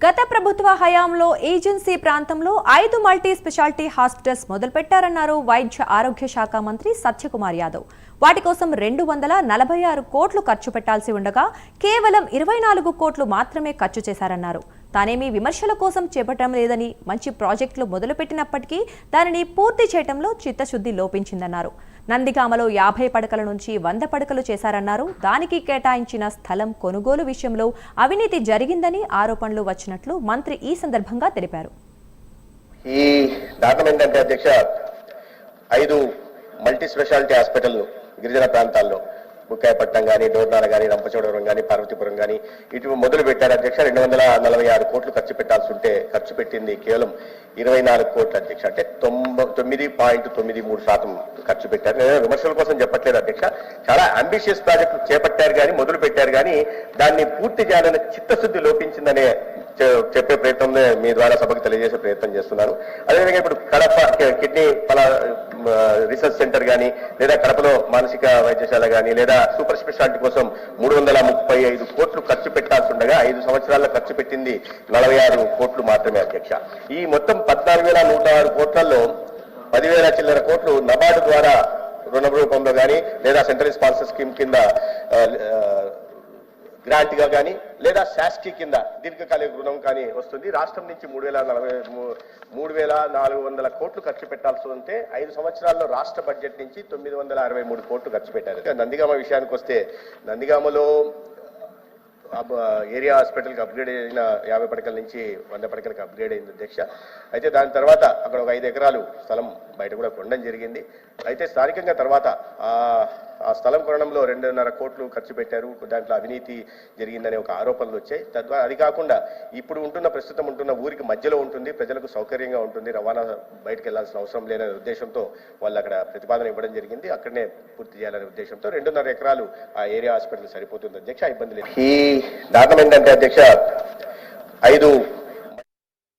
గత ప్రభుత్వ హయాంలో ఏజెన్సీ ప్రాంతంలో 5 మల్టీ స్పెషాలిటీ హాస్పిటల్స్ మొదలుపెట్టారన్నారు వైద్య ఆరోగ్య శాఖ మంత్రి సత్యకుమార్ యాదవ్. వాటి కోసం 246 కోట్లు ఖర్చు పెట్టాల్సి ఉండగా కేవలం 24 కోట్లు మాత్రమే ఖర్చు చేశారన్నారు. తానేమీ విమర్శల కోసం చేపట్టడం లేదని, మంచి ప్రాజెక్టులు మొదలుపెట్టినప్పటికీ దానిని పూర్తి చేయడంలో చిత్తశుద్ధి లోపించిందన్నారు. నందిగామలో 50 పడకల నుంచి 100 పడకలు చేశారన్నారు. దానికి కేటాయించిన స్థలం కొనుగోలు విషయంలో అవినీతి జరిగిందని ఆరోపణలు వచ్చినట్లు మంత్రి ఈ సందర్భంగా తెలిపారు. ఈ డాక్యుమెంట్ అంటే అధ్యక్ష 5 మల్టీ స్పెషాలిటీ హాస్పిటల్ గిరిజన ప్రాంతాల్లో బుక్కాయపట్నం కానీ, డోర్నాల కానీ, రంపచోడవరం కానీ, పార్వతీపురం కానీ ఇటు మొదలు పెట్టారు అధ్యక్ష. 246 కోట్లు ఖర్చు పెట్టాల్సి ఉంటే ఖర్చు పెట్టింది కేవలం 24 కోట్లు అధ్యక్ష. అంటే 9.93% ఖర్చు పెట్టారు. నేను విమర్శల కోసం చెప్పట్లేదు అధ్యక్ష. చాలా అంబిషియస్ ప్రాజెక్టు చేపట్టారు కానీ, మొదలు పెట్టారు కానీ దాన్ని పూర్తి చేయాలనే చిత్తశుద్ధి లోపించిందనే చెప్పే ప్రయత్నం మీ ద్వారా సభకు తెలియజేసే ప్రయత్నం చేస్తున్నాను. అదేవిధంగా ఇప్పుడు కడప కిడ్నీ రీసెర్చ్ సెంటర్ కానీ, లేదా కడపలో మానసిక వైద్యశాల కానీ, లేదా సూపర్ స్పెషాలిటీ కోసం 335 కోట్లు ఖర్చు పెట్టాల్సి ఉండగా 5 సంవత్సరాల్లో ఖర్చు పెట్టింది 46 కోట్లు మాత్రమే అధ్యక్ష. ఈ మొత్తం 14,106 కోట్లలో 10,000 చిల్లర కోట్లు నబార్డు ద్వారా రుణ రూపంలో కానీ, లేదా సెంట్రల్ స్పాన్సర్ స్కీమ్ కింద గ్రాంట్ గా కానీ, లేదా శాస్కి కింద దీర్ఘకాలిక రుణం కానీ వస్తుంది. రాష్ట్రం నుంచి 3,400 కోట్లు ఖర్చు పెట్టాల్సి ఉంటే 5 సంవత్సరాల్లో రాష్ట్ర బడ్జెట్ నుంచి 963 కోట్లు ఖర్చు పెట్టారు. నందిగామ విషయానికి వస్తే, నందిగామలో ఏరియా హాస్పిటల్కి అప్గ్రేడ్ అయిన 50 పడకల నుంచి 100 పడకలకు అప్గ్రేడ్ అయింది అధ్యక్ష. అయితే దాని తర్వాత అక్కడ ఒక 5 ఎకరాలు స్థలం బయట కూడా కొనడం జరిగింది. అయితే స్థానికంగా తర్వాత ఆ స్థలం కొనడంలో 2.5 కోట్లు ఖర్చు పెట్టారు. దాంట్లో అవినీతి జరిగిందనే ఒక ఆరోపణలు వచ్చాయి. తద్వారా అది కాకుండా ఇప్పుడు ప్రస్తుతం ఉంటున్న ఊరికి మధ్యలో ఉంటుంది, ప్రజలకు సౌకర్యంగా ఉంటుంది, రవాణా బయటకు వెళ్లాల్సిన అవసరం లేదనే ఉద్దేశంతో వాళ్ళు అక్కడ ప్రతిపాదన ఇవ్వడం జరిగింది. అక్కడనే పూర్తి చేయాలనే ఉద్దేశంతో 2.5 ఎకరాలు ఆ ఏరియా హాస్పిటల్ సరిపోతుంది అధ్యక్ష. ఇబ్బంది లేదు. ఈ డాక్యుమెంట్ అంటే అధ్యక్ష 5